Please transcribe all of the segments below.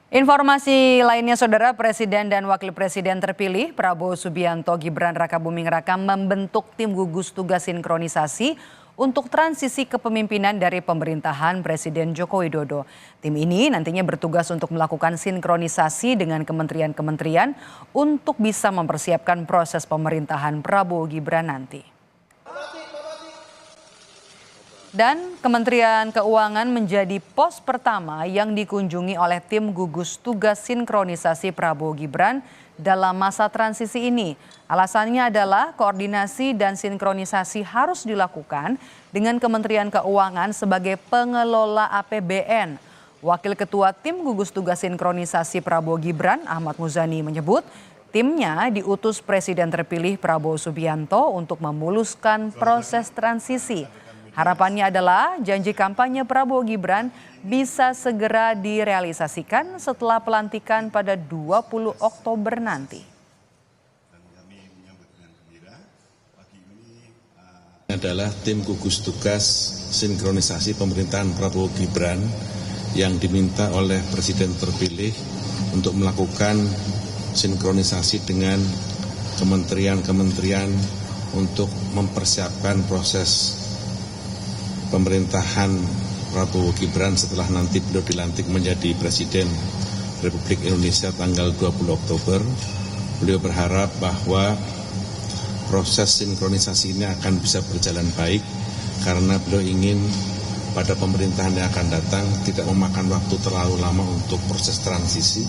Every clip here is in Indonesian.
Informasi lainnya, Saudara, Presiden dan Wakil Presiden terpilih Prabowo Subianto Gibran Rakabuming Raka membentuk tim gugus tugas sinkronisasi untuk transisi kepemimpinan dari pemerintahan Presiden Joko Widodo. Tim ini nantinya bertugas untuk melakukan sinkronisasi dengan kementerian-kementerian untuk bisa mempersiapkan proses pemerintahan Prabowo Gibran nanti. Dan Kementerian Keuangan menjadi pos pertama yang dikunjungi oleh tim gugus tugas sinkronisasi Prabowo Gibran dalam masa transisi ini. Alasannya adalah koordinasi dan sinkronisasi harus dilakukan dengan Kementerian Keuangan sebagai pengelola APBN. Wakil Ketua Tim Gugus Tugas Sinkronisasi Prabowo Gibran, Ahmad Muzani, menyebut timnya diutus Presiden terpilih Prabowo Subianto untuk memuluskan proses transisi. Harapannya adalah janji kampanye Prabowo Gibran bisa segera direalisasikan setelah pelantikan pada 20 Oktober nanti. Adalah tim gugus tugas sinkronisasi pemerintahan Prabowo Gibran yang diminta oleh Presiden terpilih untuk melakukan sinkronisasi dengan kementerian-kementerian untuk mempersiapkan proses pemerintahan Prabowo Gibran setelah nanti beliau dilantik menjadi Presiden Republik Indonesia tanggal 20 Oktober. Beliau berharap bahwa proses sinkronisasi ini akan bisa berjalan baik karena beliau ingin pada pemerintahan yang akan datang tidak memakan waktu terlalu lama untuk proses transisi.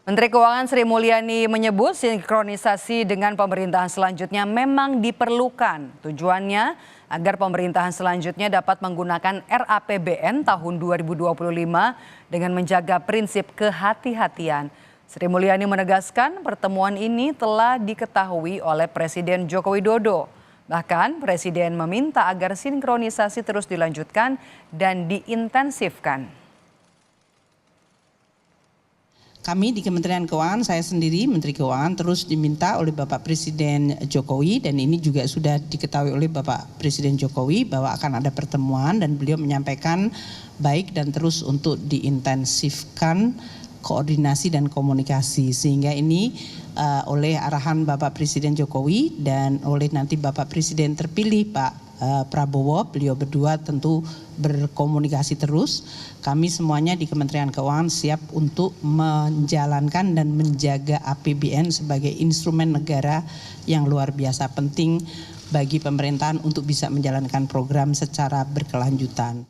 Menteri Keuangan Sri Mulyani menyebut sinkronisasi dengan pemerintahan selanjutnya memang diperlukan. Tujuannya agar pemerintahan selanjutnya dapat menggunakan RAPBN tahun 2025 dengan menjaga prinsip kehati-hatian. Sri Mulyani menegaskan pertemuan ini telah diketahui oleh Presiden Joko Widodo. Bahkan Presiden meminta agar sinkronisasi terus dilanjutkan dan diintensifkan. Kami di Kementerian Keuangan, saya sendiri Menteri Keuangan terus diminta oleh Bapak Presiden Jokowi dan ini juga sudah diketahui oleh Bapak Presiden Jokowi bahwa akan ada pertemuan dan beliau menyampaikan baik dan terus untuk diintensifkan koordinasi dan komunikasi sehingga ini oleh arahan Bapak Presiden Jokowi dan oleh nanti Bapak Presiden terpilih Pak Prabowo, beliau berdua tentu berkomunikasi terus. Kami semuanya di Kementerian Keuangan siap untuk menjalankan dan menjaga APBN sebagai instrumen negara yang luar biasa penting bagi pemerintahan untuk bisa menjalankan program secara berkelanjutan.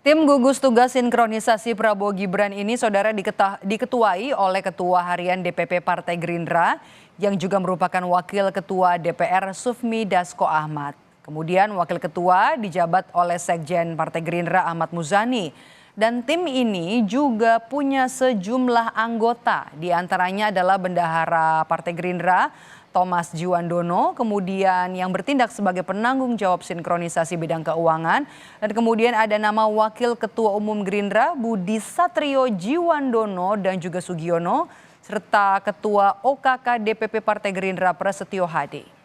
Tim gugus tugas sinkronisasi Prabowo Gibran ini, Saudara, diketuai oleh Ketua Harian DPP Partai Gerindra yang juga merupakan Wakil Ketua DPR Sufmi Dasko Ahmad. Kemudian Wakil Ketua dijabat oleh Sekjen Partai Gerindra Ahmad Muzani. Dan tim ini juga punya sejumlah anggota, diantaranya adalah Bendahara Partai Gerindra Thomas Jiwandono, kemudian yang bertindak sebagai penanggung jawab sinkronisasi bidang keuangan, dan kemudian ada nama Wakil Ketua Umum Gerindra Budi Satrio Jiwandono dan juga Sugiono, serta Ketua OKK DPP Partai Gerindra Prasetyo Hadi.